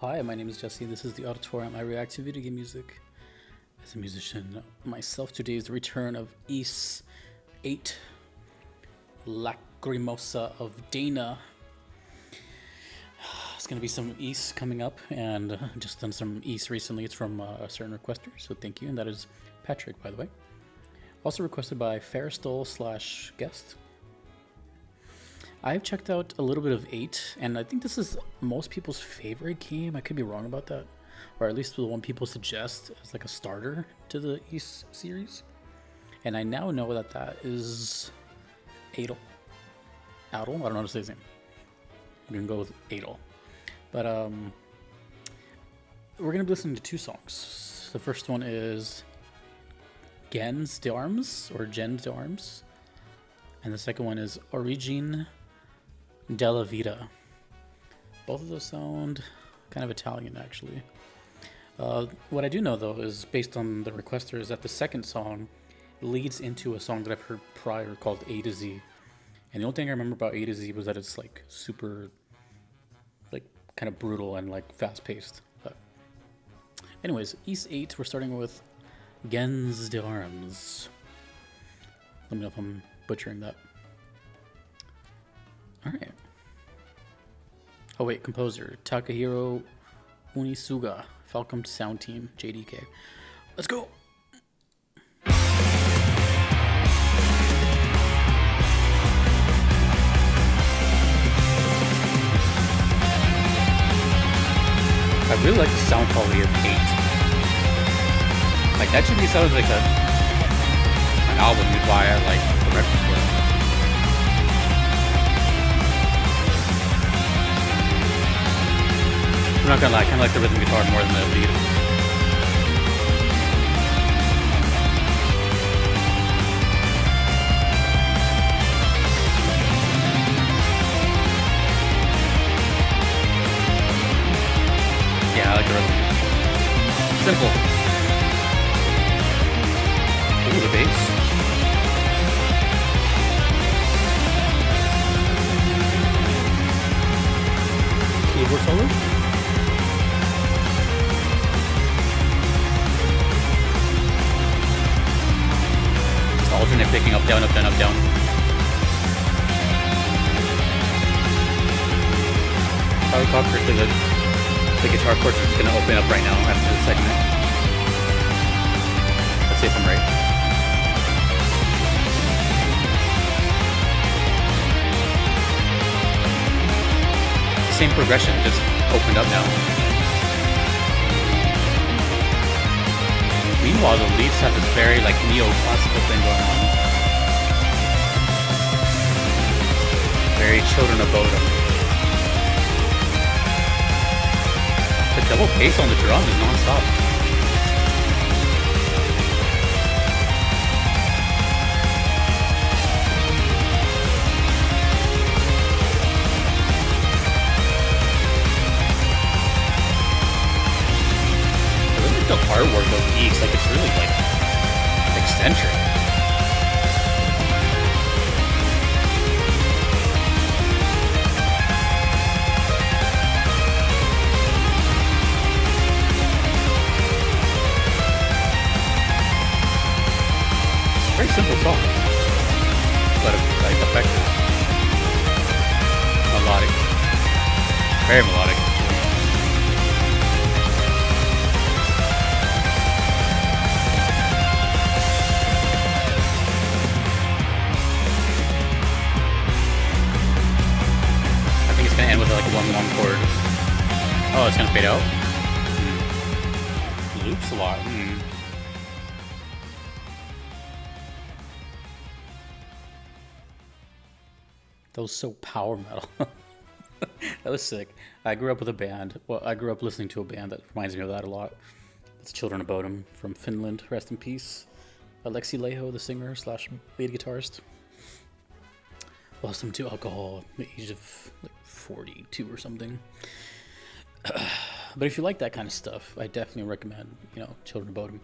Hi, my name is Jesse. This is the Auditorium. I react to video game music as a musician myself. Today is the return of Ys 8 Lacrimosa of Dana. It's going to be some Ys coming up, and just done some Ys recently. It's from a certain requester, so thank you. And that is Patrick, by the way. Also requested by Fairstall/guest. I've checked out a little bit of 8, and I think this is most people's favorite game. I could be wrong about that, or at least the one people suggest as like a starter to the Ys series. And I now know that that is Adel. Adel? I don't know how to say his name. I'm gonna go with Adel. But we're gonna be listening to two songs. The first one is Gens d'Armes, or Gens d'Armes, and the second one is Origine Della Vita. Both of those sound kind of Italian, actually. What I do know, though, is based on the requester, is that the second song leads into a song that I've heard prior called A to Z. And the only thing I remember about A to Z was that it's like super, like kind of brutal and like fast paced. But anyways, Ys 8, we're starting with Gens d'Armes. Let me know if I'm butchering that. Alright. Oh wait, composer Takahiro Unisuga, Falcom Sound Team, JDK. Let's go! I really like the sound quality of 8. Like, that should be sounds like an album you'd buy at like the record store. I'm not gonna lie, I kinda like the rhythm guitar more than the lead. Yeah, I like the rhythm. Simple. Ooh, the bass. Keyboard solo. Alternate picking up, down, up, down, up, down. If I recall correctly, the guitar chords are just going to open up right now after the segment. Let's see if I'm right. Same progression, just opened up now. Meanwhile, the leads have this very like neoclassical thing going on. Very Children of Bodom. The double bass on the drum is non-stop. The artwork of Ys, like, it's really like eccentric. Very simple song, but like effective, melodic, very melodic. End with like a 1-1 chord. Oh, it's gonna fade out. Loops a lot. That was so power metal. That was sick. I grew up with a band. Well, I grew up listening to a band that reminds me of that a lot. It's Children of Bodom from Finland. Rest in peace. Alexi Leho, the singer / lead guitarist, lost him to alcohol at the age of like 42 or something. But if you like that kind of stuff, I definitely recommend, Children of Bodom.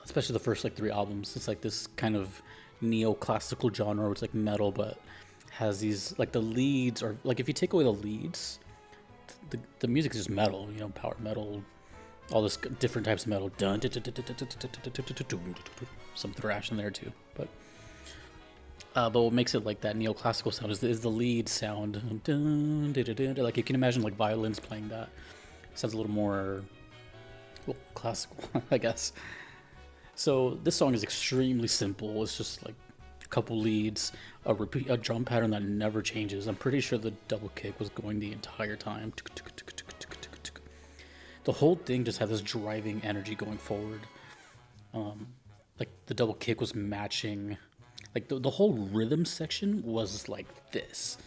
Especially the first like 3 albums. It's like this kind of neoclassical genre where it's like metal, but has these like the leads, or like if you take away the leads, the music is just metal, you know, power metal, all this different types of metal. Some thrash in there too, but what makes it like that neoclassical sound is the lead sound. Like you can imagine like violins playing that. It sounds a little more, well, classical, I guess. So this song is extremely simple. It's just like a couple leads, a drum pattern that never changes. I'm pretty sure the double kick was going the entire time. The whole thing just had this driving energy going forward. Like the double kick was matching, like the whole rhythm section was like this,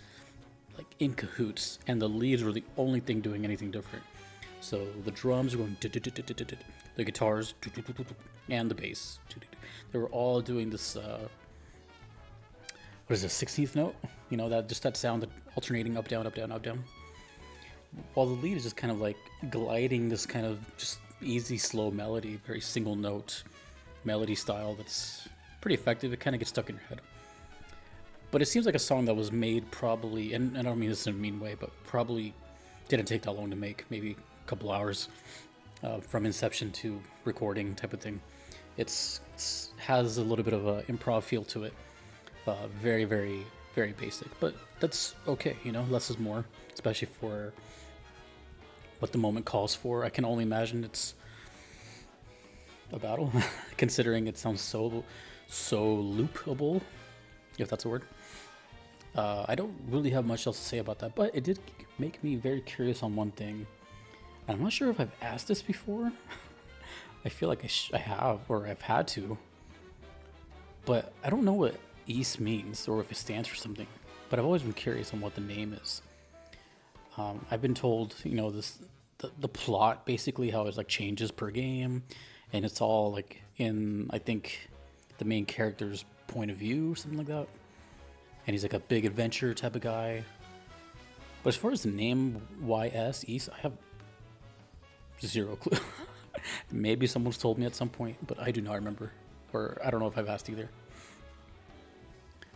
like in cahoots, and the leads were the only thing doing anything different. So the drums were going, the guitars, and the bass, they were all doing this. What is it, 16th note? You know, that sound, that alternating up down up down up down. While the lead is just kind of like gliding this kind of just easy slow melody, very single note melody style that's pretty effective. It kind of gets stuck in your head. But it seems like a song that was made probably, and I don't mean this in a mean way, but probably didn't take that long to make, maybe a couple hours from inception to recording type of thing. It's has a little bit of an improv feel to it. Very, very, very basic, but that's okay, you know, less is more, especially for what the moment calls for. I can only imagine it's a battle, considering it sounds so loopable, if that's a word. I don't really have much else to say about that, but it did make me very curious on one thing. And I'm not sure if I've asked this before. I feel like I have, or I've had to, but I don't know what East means or if it stands for something, but I've always been curious on what the name is. I've been told, you know, the plot, basically how it like changes per game, and it's all like in, I think, the main character's point of view or something like that, and he's like a big adventure type of guy. But as far as the name YS East, I have zero clue. Maybe someone's told me at some point, but I do not remember, or I don't know if I've asked either.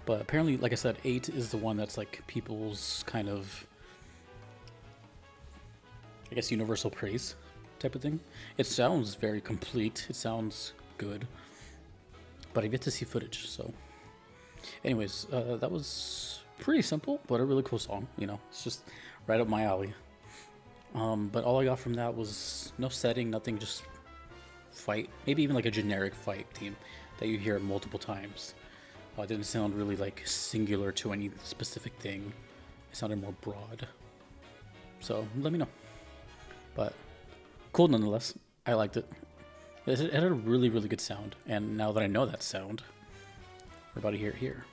But apparently, like I said, 8 is the one that's like people's kind of, I guess, universal praise type of thing. It sounds very complete. It sounds good. But I've yet to see footage, so. Anyways, that was pretty simple, but a really cool song. You know, it's just right up my alley. But all I got from that was no setting, nothing, just fight. Maybe even like a generic fight theme that you hear multiple times. It didn't sound really like singular to any specific thing. It sounded more broad. So let me know. But cool nonetheless. I liked it. It had a really, really good sound. And now that I know that sound, we're about to hear it here.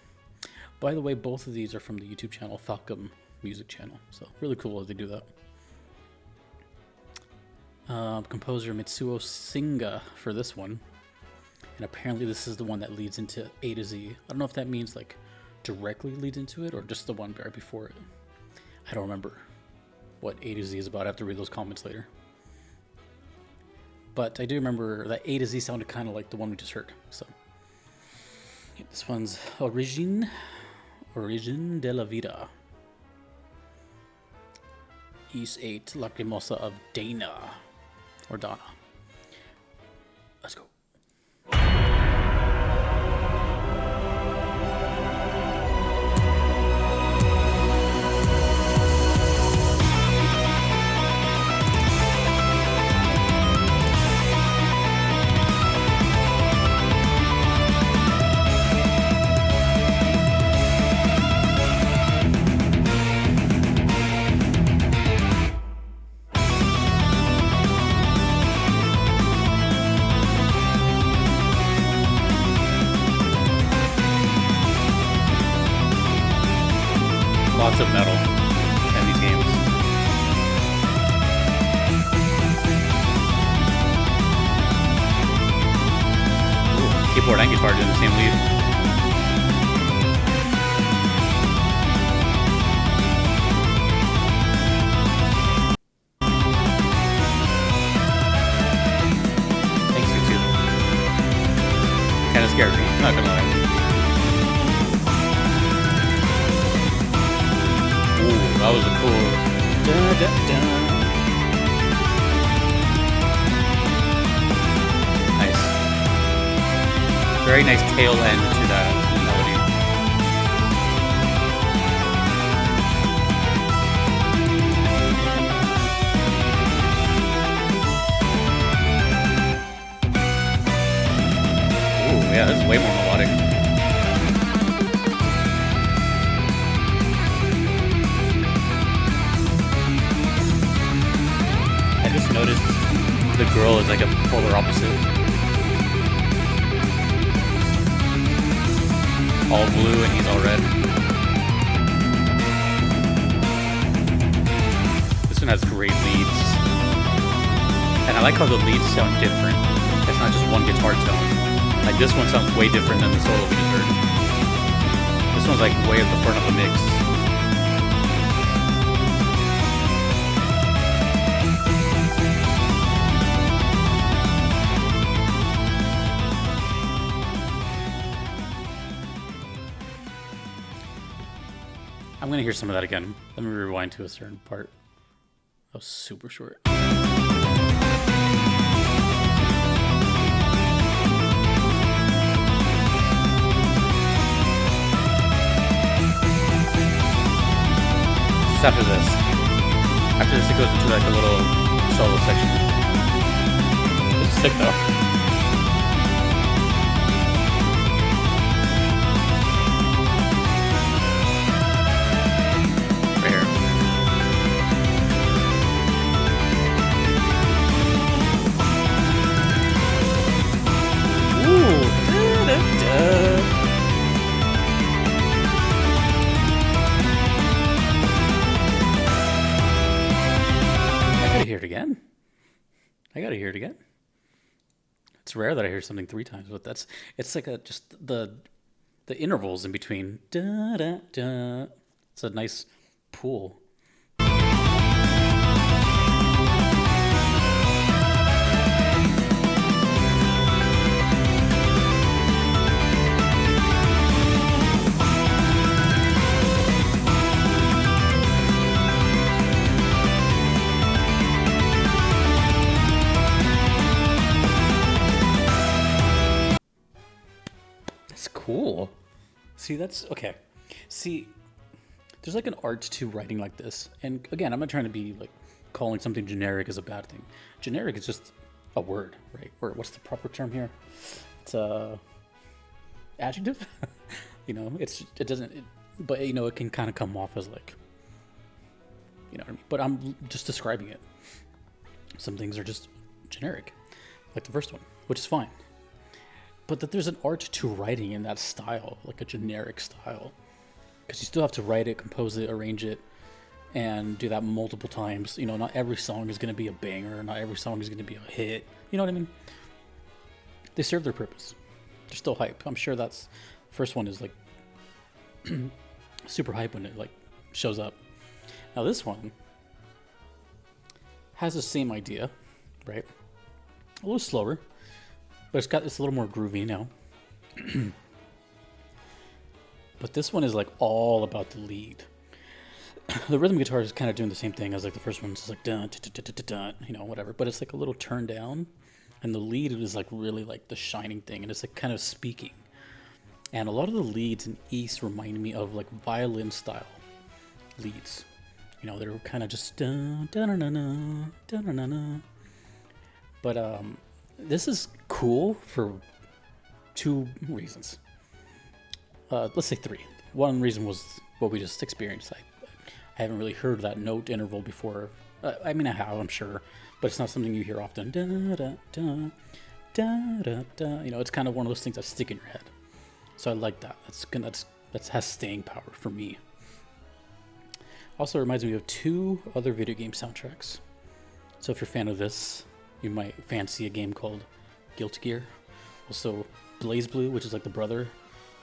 By the way, both of these are from the YouTube channel, Falcom Music Channel. So really cool that they do that. Composer Mitsuo Singa for this one. And apparently this is the one that leads into A to Z. I don't know if that means like directly leads into it or just the one right before it. I don't remember what A to Z is about. I have to read those comments later. But I do remember that A to Z sounded kind of like the one we just heard. So this one's Origine Della Vita. East 8, Lacrimosa of Dana. Or Donna. Let's go. Lots of metal in these games. Ooh, keyboard and guitar doing the same lead. Thanks, YouTube. Kinda scared me, not gonna lie. That was a cool Da, da, da. Nice. Very nice tail end to that melody. Ooh, yeah, this is way more melodic. I just noticed the girl is like a polar opposite. All blue and he's all red. This one has great leads. And I like how the leads sound different. It's not just one guitar tone. Like this one sounds way different than the solo we just heard. This one's like way at the front of the mix. I'm gonna hear some of that again. Let me rewind to a certain part. That was super short. Just after this. After this, it goes into like a little solo section. It's sick though. I gotta hear it again. It's rare that I hear something 3 times, but it's like just the intervals in between. Da, da, da. It's a nice pool. Cool. See, that's okay. See, there's like an art to writing like this. And again, I'm not trying to be like calling something generic as a bad thing. Generic is just a word, right? Or what's the proper term here? It's a adjective. You know, but you know, it can kind of come off as like, you know what I mean? But I'm just describing it. Some things are just generic, like the first one, which is fine. But that there's an art to writing in that style, like a generic style. Because you still have to write it, compose it, arrange it, and do that multiple times. You know, not every song is going to be a banger. Not every song is going to be a hit. You know what I mean? They serve their purpose. They're still hype. I'm sure that's... First one is like super hype when it like shows up. Now this one has the same idea, right? A little slower. But it's a little more groovy now. But this one is like all about the lead. The rhythm guitar is kind of doing the same thing as like the first one. It's like dun, dun, dun, dun, dun, dun, you know, whatever. But it's like a little turned down, and the lead is like really like the shining thing, and it's like kind of speaking. And a lot of the leads in East remind me of like violin style leads. You know, they're kind of just dun dun dun dun dun dun dun. But this is cool for 2 reasons. Let's say 3. One reason was what we just experienced. I haven't really heard that note interval before. I mean, I have, I'm sure, but it's not something you hear often. Da, da, da, da, da, da. You know, it's kind of one of those things that stick in your head. So I like that. That has staying power for me. Also reminds me of 2 other video game soundtracks. So if you're a fan of this, you might fancy a game called Guilty Gear. Also Blaze Blue, which is like the brother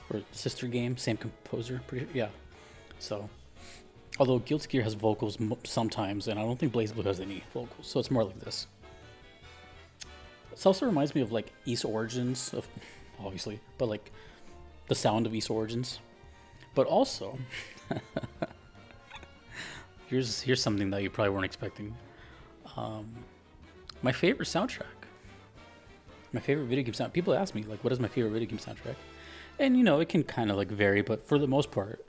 or sister game, same composer. Yeah. So, although Guilty Gear has vocals sometimes, and I don't think Blaze Blue has any vocals, so it's more like this. This also reminds me of like East Origins, obviously, but like the sound of East Origins. But also, Here's something that you probably weren't expecting. Um, my favorite soundtrack. My favorite video game sound. People ask me like, what is my favorite video game soundtrack? And it can kind of like vary, but for the most part,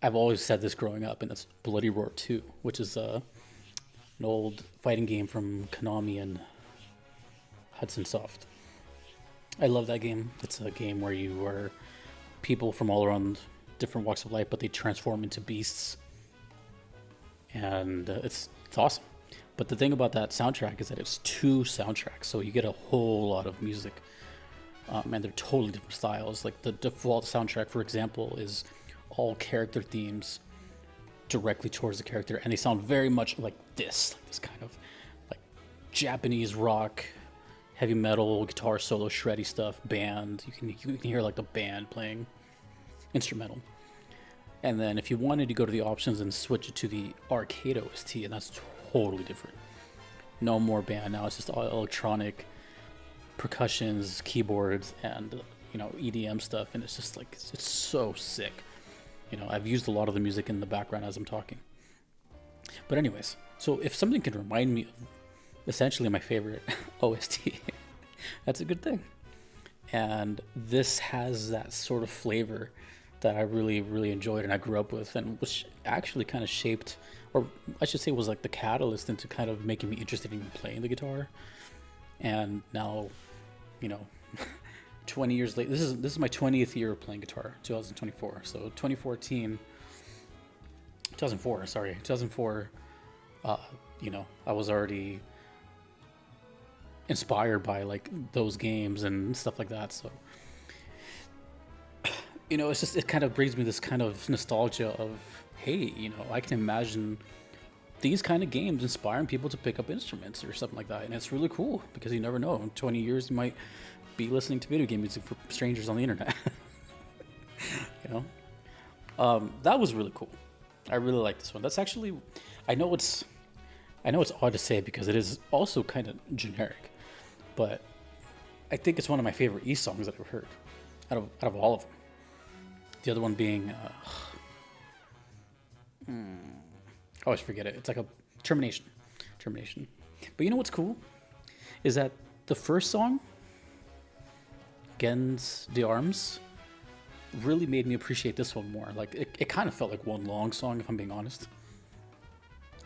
I've always said this growing up, and it's Bloody Roar 2, which is an old fighting game from Konami and Hudson Soft. I love that game. It's a game where you are people from all around different walks of life, but they transform into beasts, and it's awesome. But the thing about that soundtrack is that it's 2 soundtracks, so you get a whole lot of music, and they're totally different styles. Like the default soundtrack, for example, is all character themes directly towards the character, and they sound very much like this kind of like Japanese rock, heavy metal, guitar solo, shreddy stuff, band. You can hear like the band playing instrumental. And then if you wanted to go to the options and switch it to the arcade OST, and that's totally different. No more band now. It's just all electronic percussions, keyboards, and EDM stuff, and it's just like it's so sick. I've used a lot of the music in the background as I'm talking. But anyways, so if something can remind me of essentially my favorite OST, that's a good thing. And this has that sort of flavor that I really, really enjoyed and I grew up with, and which actually kind of shaped, or I should say was like the catalyst into kind of making me interested in playing the guitar. And now, 20 years later, this is my 20th year of playing guitar, 2024. So 2004, I was already inspired by like those games and stuff like that. So it kind of brings me this kind of nostalgia of, hey, I can imagine these kind of games inspiring people to pick up instruments or something like that. And it's really cool because you never know. In 20 years, you might be listening to video game music for strangers on the internet. That was really cool. I really like this one. That's actually, I know it's odd to say because it is also kind of generic, but I think it's one of my favorite East songs that I've heard out of all of them. The other one being, I always forget it. It's like a Termination. But you know what's cool? Is that the first song, Gens d'Armes, really made me appreciate this one more. Like, it kind of felt like one long song, if I'm being honest.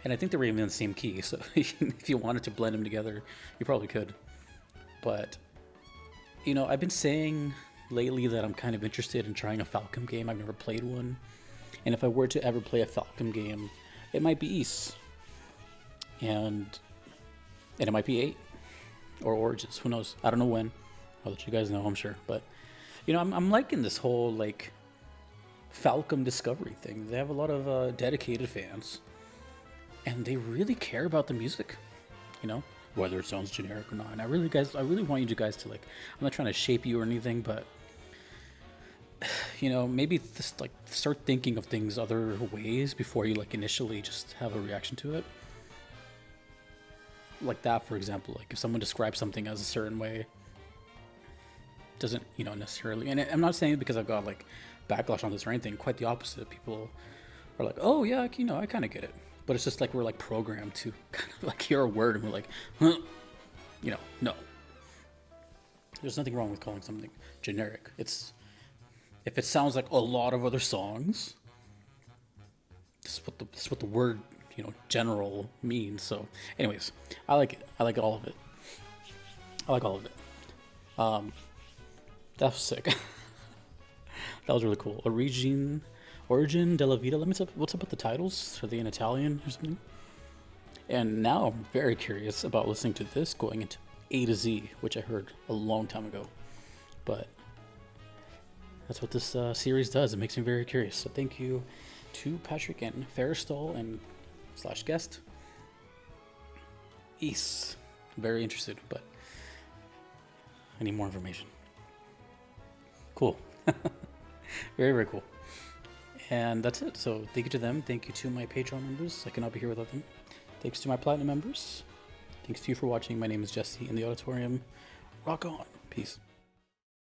And I think they were even in the same key, so if you wanted to blend them together, you probably could. But, I've been saying lately that I'm kind of interested in trying a Falcom game. I've never played one. And if I were to ever play a Falcom game, it might be Ys. And it might be VIII. Or Origins. Who knows? I don't know when. I'll let you guys know, I'm sure. But, I'm liking this whole, like, Falcom discovery thing. They have a lot of dedicated fans. And they really care about the music. Whether it sounds generic or not. And I really want you guys to, like, I'm not trying to shape you or anything, but maybe just like start thinking of things other ways before you like initially just have a reaction to it. Like that, for example, like if someone describes something as a certain way, doesn't necessarily, and I'm not saying it because I've got like backlash on this or anything. Quite the opposite. People are like, oh yeah, I kind of get it, but it's just like we're like programmed to kind of like hear a word and we're like, huh? No. There's nothing wrong with calling something generic. It's if it sounds like a lot of other songs, this is what the word general means. So, anyways, I like it. I like all of it. That was sick. That was really cool. Origine Della Vita. What's up with the titles? Are they in Italian or something? And now I'm very curious about listening to this going into A to Z, which I heard a long time ago. But that's what this series does. It makes me very curious. So thank you to Patrick and Ferristall and /guest. Ys. I'm very interested, but I need more information. Cool. Very, very cool. And that's it. So thank you to them. Thank you to my Patreon members. I cannot be here without them. Thanks to my Platinum members. Thanks to you for watching. My name is Jesse in the auditorium. Rock on. Peace.